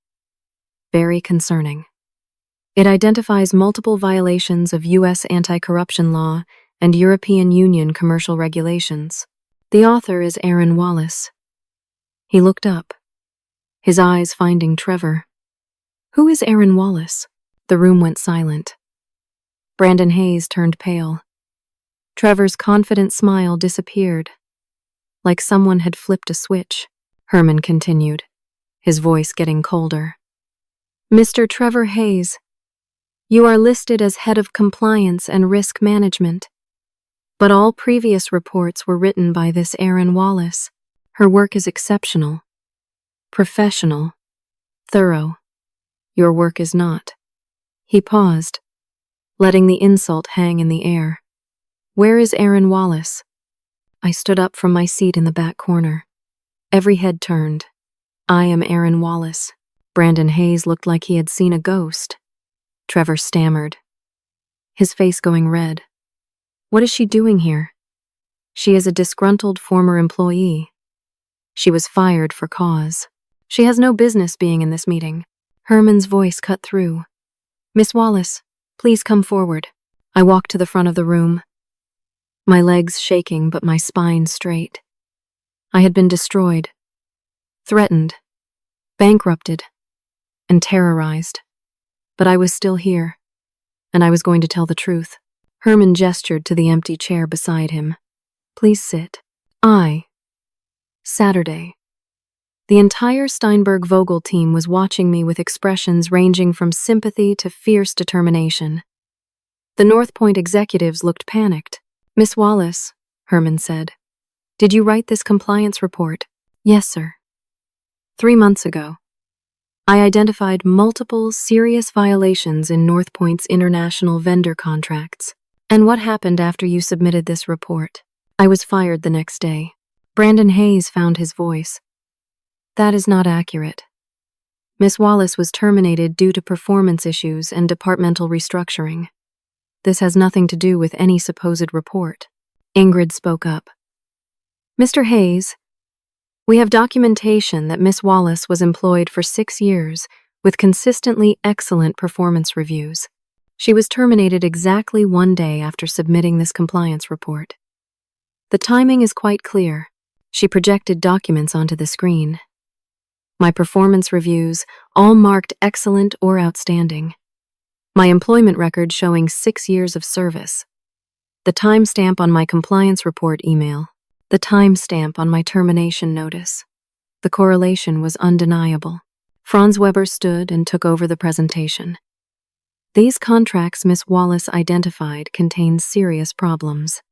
Speaker 1: very concerning. It identifies multiple violations of U.S. anti-corruption law and European Union commercial regulations. The author is Erin Wallace. He looked up, his eyes finding Trevor. Who is Erin Wallace? The room went silent. Brandon Hayes turned pale. Trevor's confident smile disappeared, like someone had flipped a switch. Herman continued, his voice getting colder. Mr. Trevor Hayes, you are listed as head of compliance and risk management, but all previous reports were written by this Erin Wallace. Her work is exceptional, professional, thorough. Your work is not. He paused, letting the insult hang in the air. Where is Erin Wallace? I stood up from my seat in the back corner. Every head turned. I am Erin Wallace. Brandon Hayes looked like he had seen a ghost. Trevor stammered, his face going red. What is she doing here? She is a disgruntled former employee. She was fired for cause. She has no business being in this meeting. Herman's voice cut through. Miss Wallace, please come forward. I walked to the front of the room, my legs shaking but my spine straight. I had been destroyed, threatened, bankrupted, and terrorized. But I was still here, and I was going to tell the truth. Herman gestured to the empty chair beside him. Please sit. Saturday. The entire Steinberg Vogel team was watching me with expressions ranging from sympathy to fierce determination. The Northpoint executives looked panicked. Miss Wallace, Herman said, did you write this compliance report? Yes, sir. 3 months ago, I identified multiple serious violations in Northpoint's international vendor contracts. And what happened after you submitted this report? I was fired the next day. Brandon Hayes found his voice. That is not accurate. Miss Wallace was terminated due to performance issues and departmental restructuring. This has nothing to do with any supposed report. Ingrid spoke up. Mr. Hayes, we have documentation that Miss Wallace was employed for 6 years with consistently excellent performance reviews. She was terminated exactly 1 day after submitting this compliance report. The timing is quite clear. She projected documents onto the screen. My performance reviews, all marked excellent or outstanding. My employment record showing 6 years of service. The timestamp on my compliance report email. the timestamp on my termination notice. The correlation was undeniable. Franz Weber stood and took over the presentation. These contracts Miss Wallace identified contained serious problems.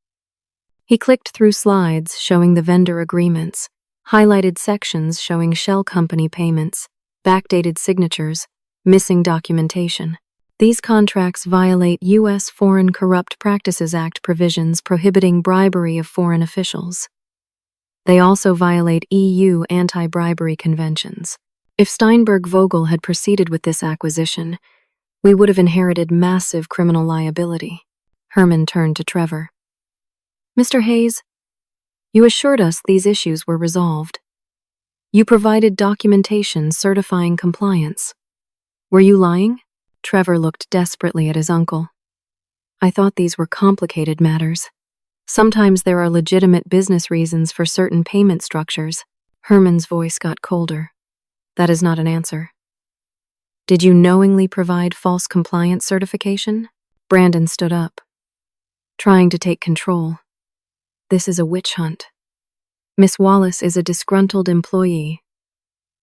Speaker 1: He clicked through slides showing the vendor agreements, highlighted sections showing shell company payments, backdated signatures, missing documentation. These contracts violate U.S. Foreign Corrupt Practices Act provisions prohibiting bribery of foreign officials. They also violate EU anti-bribery conventions. If Steinberg-Vogel had proceeded with this acquisition, we would have inherited massive criminal liability. Herman turned to Trevor. Mr. Hayes, you assured us these issues were resolved. You provided documentation certifying compliance. Were you lying? Trevor looked desperately at his uncle. I thought these were complicated matters. Sometimes there are legitimate business reasons for certain payment structures. Herman's voice got colder. That is not an answer. Did you knowingly provide false compliance certification? Brandon stood up, trying to take control. This is a witch hunt. Miss Wallace is a disgruntled employee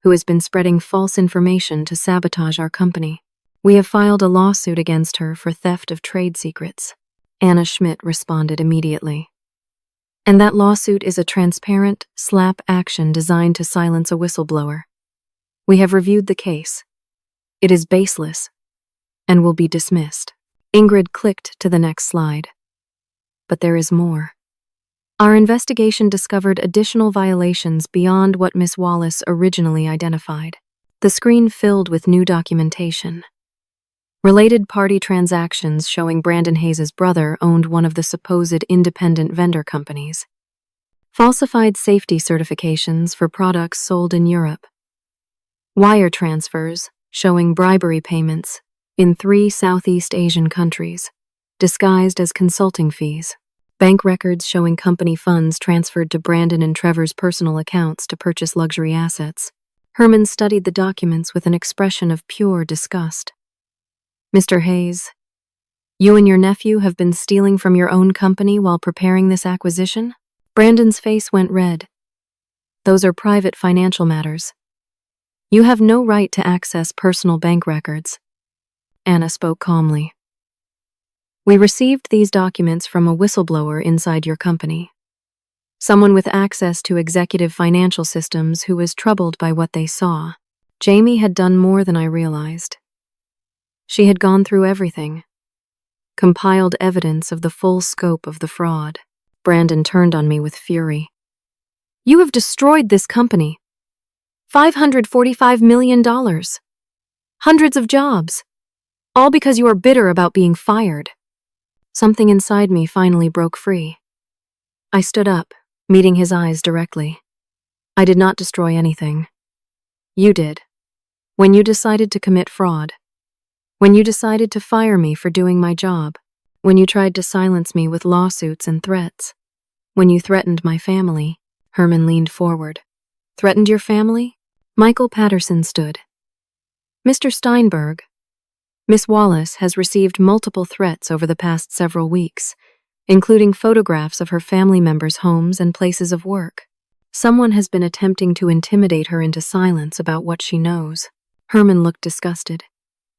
Speaker 1: who has been spreading false information to sabotage our company. We have filed a lawsuit against her for theft of trade secrets. Anna Schmidt responded immediately. And that lawsuit is a transparent, slap action designed to silence a whistleblower. We have reviewed the case. It is baseless and will be dismissed. Ingrid clicked to the next slide. But there is more. Our investigation discovered additional violations beyond what Miss Wallace originally identified. The screen filled with new documentation. Related party transactions showing Brandon Hayes' brother owned one of the supposed independent vendor companies. Falsified safety certifications for products sold in Europe. Wire transfers showing bribery payments in 3 Southeast Asian countries, disguised as consulting fees. Bank records showing company funds transferred to Brandon and Trevor's personal accounts to purchase luxury assets. Herman studied the documents with an expression of pure disgust. Mr. Hayes, you and your nephew have been stealing from your own company while preparing this acquisition? Brandon's face went red. Those are private financial matters. You have no right to access personal bank records. Anna spoke calmly. We received these documents from a whistleblower inside your company. Someone with access to executive financial systems who was troubled by what they saw. Jamie had done more than I realized. She had gone through everything, compiled evidence of the full scope of the fraud. Brandon turned on me with fury. You have destroyed this company. $545 million. Hundreds of jobs. All because you are bitter about being fired. Something inside me finally broke free. I stood up, meeting his eyes directly. I did not destroy anything. You did. When you decided to commit fraud. When you decided to fire me for doing my job. When you tried to silence me with lawsuits and threats. When you threatened my family. Herman leaned forward. Threatened your family? Michael Patterson stood. Mr. Steinberg, Miss Wallace has received multiple threats over the past several weeks, including photographs of her family members' homes and places of work. Someone has been attempting to intimidate her into silence about what she knows. Herman looked disgusted.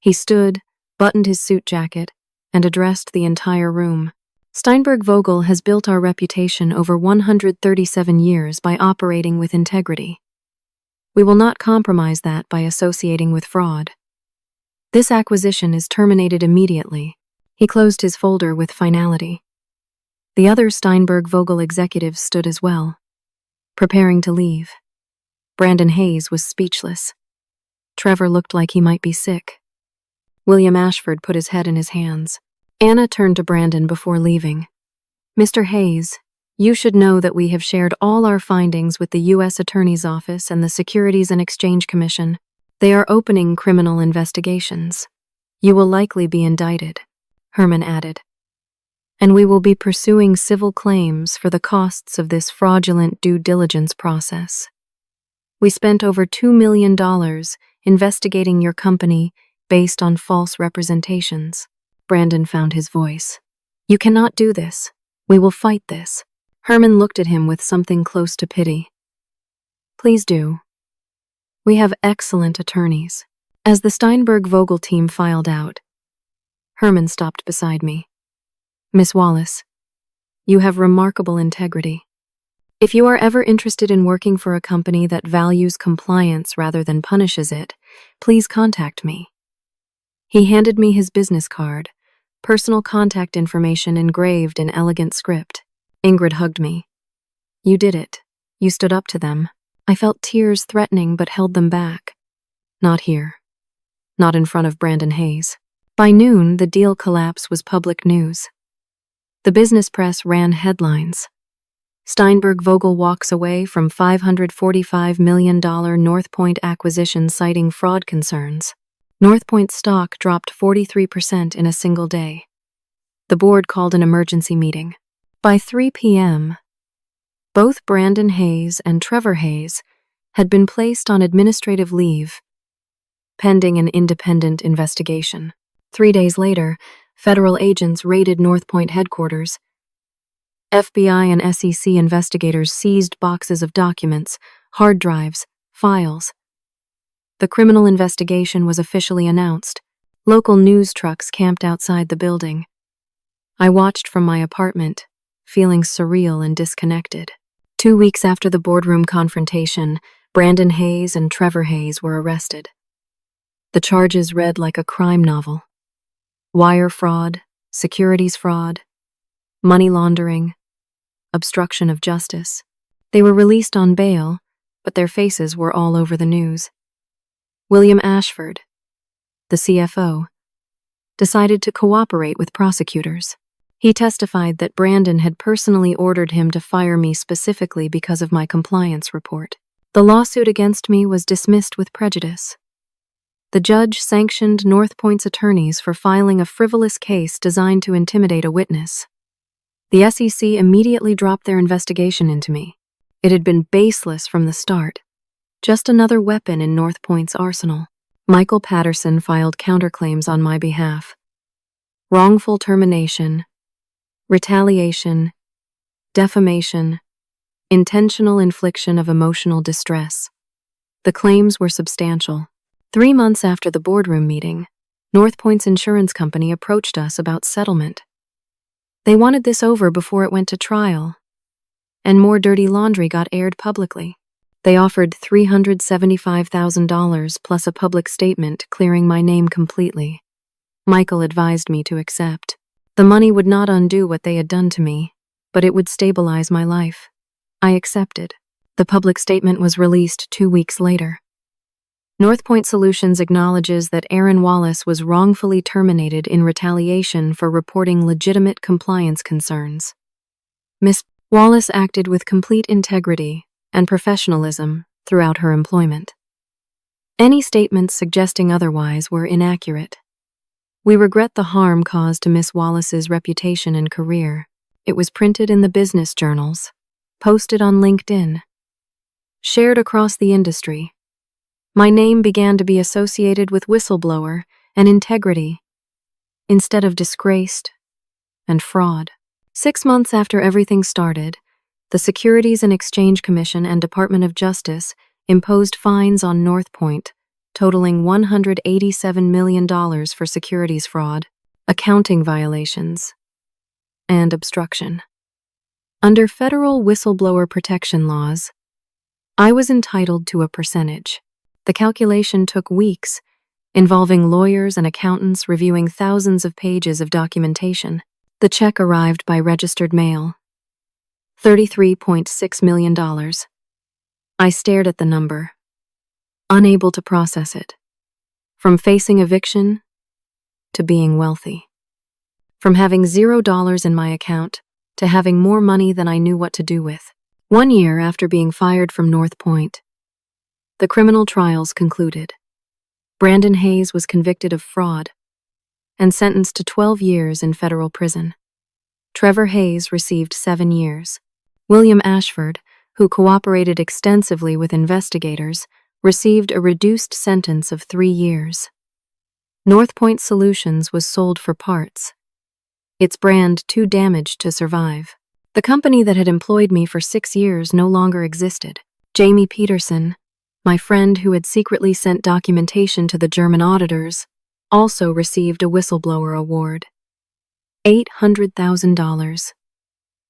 Speaker 1: He stood, buttoned his suit jacket, and addressed the entire room. Steinberg-Vogel has built our reputation over 137 years by operating with integrity. We will not compromise that by associating with fraud. This acquisition is terminated immediately. He closed his folder with finality. The other Steinberg-Vogel executives stood as well, preparing to leave. Brandon Hayes was speechless. Trevor looked like he might be sick. William Ashford put his head in his hands. Anna turned to Brandon before leaving. Mr. Hayes, you should know that we have shared all our findings with the U.S. Attorney's Office and the Securities and Exchange Commission. They are opening criminal investigations. You will likely be indicted, Herman added. And we will be pursuing civil claims for the costs of this fraudulent due diligence process. We spent over $2 million investigating your company based on false representations. Brandon found his voice. You cannot do this. We will fight this. Herman looked at him with something close to pity. Please do. We have excellent attorneys. As the Steinberg-Vogel team filed out, Herman stopped beside me. Miss Wallace, you have remarkable integrity. If you are ever interested in working for a company that values compliance rather than punishes it, please contact me. He handed me his business card, personal contact information engraved in elegant script. Ingrid hugged me. You did it. You stood up to them. I felt tears threatening but held them back. Not here. Not in front of Brandon Hayes. By noon, the deal collapse was public news. The business press ran headlines. Steinberg-Vogel walks away from $545 million North Point acquisition citing fraud concerns. North Point stock dropped 43% in a single day. The board called an emergency meeting. By 3 p.m., both Brandon Hayes and Trevor Hayes had been placed on administrative leave, pending an independent investigation. 3 days later, federal agents raided North Point headquarters. FBI and SEC investigators seized boxes of documents, hard drives, files. The criminal investigation was officially announced. Local news trucks camped outside the building. I watched from my apartment, feeling surreal and disconnected. 2 weeks after the boardroom confrontation, Brandon Hayes and Trevor Hayes were arrested. The charges read like a crime novel. Wire fraud, securities fraud, money laundering, obstruction of justice. They were released on bail, but their faces were all over the news. William Ashford, the CFO, decided to cooperate with prosecutors. He testified that Brandon had personally ordered him to fire me specifically because of my compliance report. The lawsuit against me was dismissed with prejudice. The judge sanctioned North Point's attorneys for filing a frivolous case designed to intimidate a witness. The SEC immediately dropped their investigation into me. It had been baseless from the start. Just another weapon in North Point's arsenal. Michael Patterson filed counterclaims on my behalf. Wrongful termination, retaliation, defamation, intentional infliction of emotional distress. The claims were substantial. 3 months after the boardroom meeting, North Point's insurance company approached us about settlement. They wanted this over before it went to trial, and more dirty laundry got aired publicly. They offered $375,000 plus a public statement clearing my name completely. Michael advised me to accept. The money would not undo what they had done to me, but it would stabilize my life. I accepted. The public statement was released 2 weeks later. North Point Solutions acknowledges that Erin Wallace was wrongfully terminated in retaliation for reporting legitimate compliance concerns. Ms. Wallace acted with complete integrity and professionalism throughout her employment. Any statements suggesting otherwise were inaccurate. We regret the harm caused to Miss Wallace's reputation and career. It was printed in the business journals, posted on LinkedIn, shared across the industry. My name began to be associated with whistleblower and integrity, instead of disgraced and fraud. 6 months after everything started, the Securities and Exchange Commission and Department of Justice imposed fines on North Point, totaling $187 million for securities fraud, accounting violations, and obstruction. Under federal whistleblower protection laws, I was entitled to a percentage. The calculation took weeks, involving lawyers and accountants reviewing thousands of pages of documentation. The check arrived by registered mail. $33.6 million. I stared at the number, unable to process it. From facing eviction to being wealthy. From having $0 in my account to having more money than I knew what to do with. 1 year after being fired from North Point, the criminal trials concluded. Brandon Hayes was convicted of fraud and sentenced to 12 years in federal prison. Trevor Hayes received 7 years. William Ashford, who cooperated extensively with investigators, received a reduced sentence of 3 years. North Point Solutions was sold for parts, its brand too damaged to survive. The company that had employed me for 6 years no longer existed. Jamie Peterson, my friend who had secretly sent documentation to the German auditors, also received a whistleblower award. $800,000.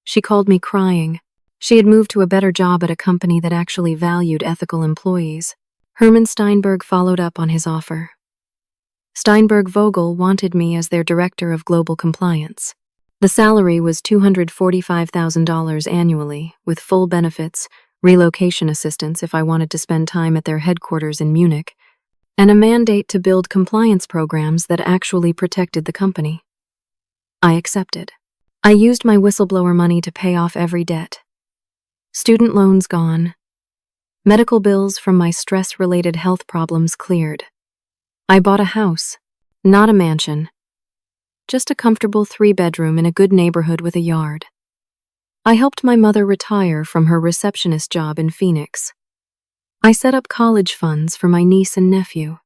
Speaker 1: She called me crying. She had moved to a better job at a company that actually valued ethical employees. Herman Steinberg followed up on his offer. Steinberg Vogel wanted me as their director of global compliance. The salary was $245,000 annually, with full benefits, relocation assistance if I wanted to spend time at their headquarters in Munich, and a mandate to build compliance programs that actually protected the company. I accepted. I used my whistleblower money to pay off every debt. Student loans gone. Medical bills from my stress-related health problems cleared. I bought a house, not a mansion. Just a comfortable 3-bedroom in a good neighborhood with a yard. I helped my mother retire from her receptionist job in Phoenix. I set up college funds for my niece and nephew.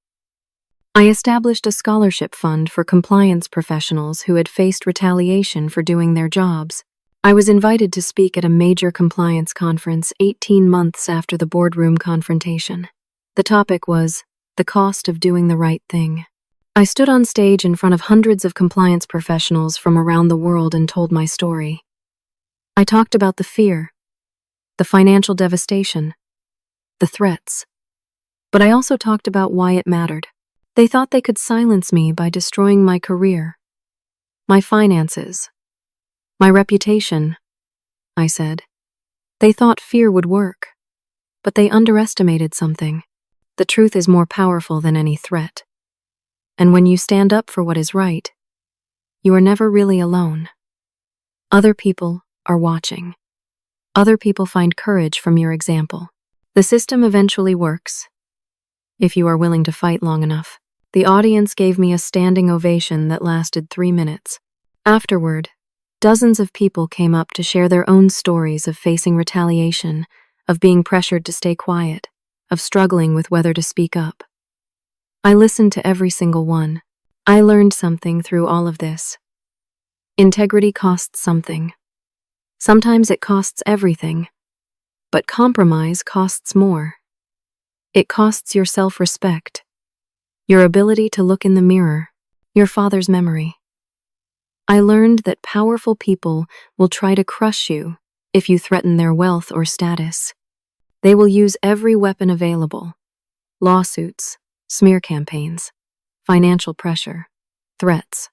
Speaker 1: I established a scholarship fund for compliance professionals who had faced retaliation for doing their jobs. I was invited to speak at a major compliance conference 18 months after the boardroom confrontation. The topic was the cost of doing the right thing. I stood on stage in front of hundreds of compliance professionals from around the world and told my story. I talked about the fear, the financial devastation, the threats. But I also talked about why it mattered. They thought they could silence me by destroying my career, my finances, my reputation, I said. They thought fear would work, but they underestimated something. The truth is more powerful than any threat. And when you stand up for what is right, you are never really alone. Other people are watching. Other people find courage from your example. The system eventually works, if you are willing to fight long enough. The audience gave me a standing ovation that lasted 3 minutes. Afterward, dozens of people came up to share their own stories of facing retaliation, of being pressured to stay quiet, of struggling with whether to speak up. I listened to every single one. I learned something through all of this. Integrity costs something. Sometimes it costs everything, but compromise costs more. It costs your self-respect, your ability to look in the mirror, your father's memory. I learned that powerful people will try to crush you if you threaten their wealth or status. They will use every weapon available: lawsuits, smear campaigns, financial pressure, threats.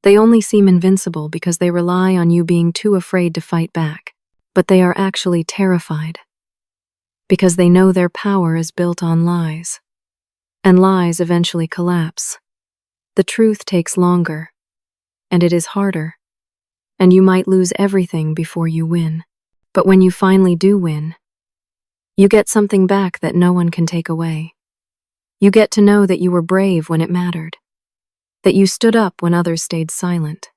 Speaker 1: They only seem invincible because they rely on you being too afraid to fight back, but they are actually terrified because they know their power is built on lies. And lies eventually collapse. The truth takes longer, and it is harder, and you might lose everything before you win. But when you finally do win, you get something back that no one can take away. You get to know that you were brave when it mattered, that you stood up when others stayed silent,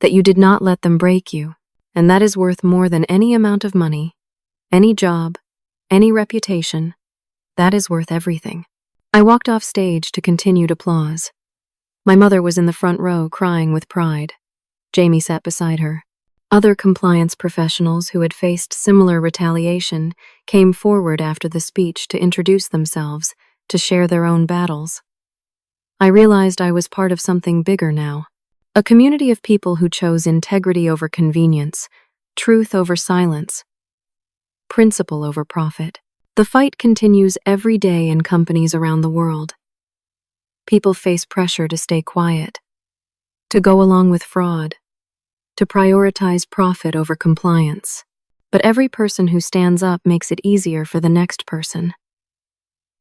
Speaker 1: that you did not let them break you, and that is worth more than any amount of money, any job, any reputation. That is worth everything. I walked off stage to continued applause. My mother was in the front row crying with pride. Jamie sat beside her. Other compliance professionals who had faced similar retaliation came forward after the speech to introduce themselves, to share their own battles. I realized I was part of something bigger now. A community of people who chose integrity over convenience, truth over silence, principle over profit. The fight continues every day in companies around the world. People face pressure to stay quiet, to go along with fraud, to prioritize profit over compliance. But every person who stands up makes it easier for the next person.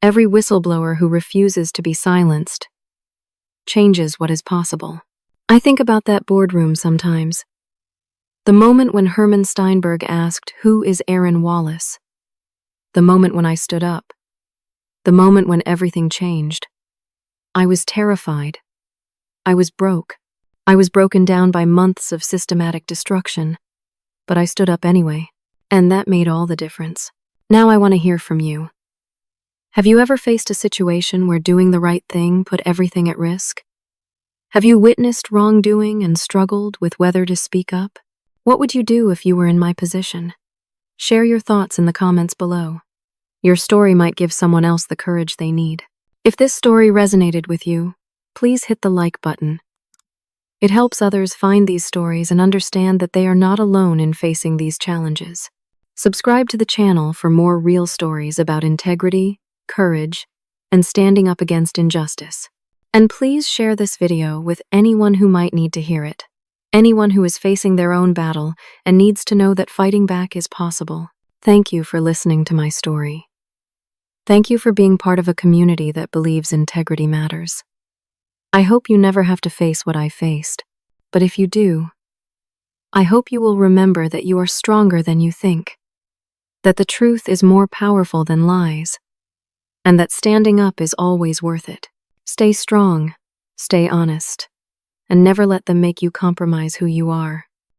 Speaker 1: Every whistleblower who refuses to be silenced changes what is possible. I think about that boardroom sometimes. The moment when Herman Steinberg asked, "Who is Erin Wallace?" The moment when I stood up. The moment when everything changed. I was terrified. I was broke. I was broken down by months of systematic destruction. But I stood up anyway, and that made all the difference. Now I want to hear from you. Have you ever faced a situation where doing the right thing put everything at risk? Have you witnessed wrongdoing and struggled with whether to speak up? What would you do if you were in my position? Share your thoughts in the comments below. Your story might give someone else the courage they need. If this story resonated with you, please hit the like button. It helps others find these stories and understand that they are not alone in facing these challenges. Subscribe to the channel for more real stories about integrity, courage, and standing up against injustice. And please share this video with anyone who might need to hear it. Anyone who is facing their own battle and needs to know that fighting back is possible. Thank you for listening to my story. Thank you for being part of a community that believes integrity matters. I hope you never have to face what I faced, but if you do, I hope you will remember that you are stronger than you think, that the truth is more powerful than lies, and that standing up is always worth it. Stay strong, stay honest, and never let them make you compromise who you are.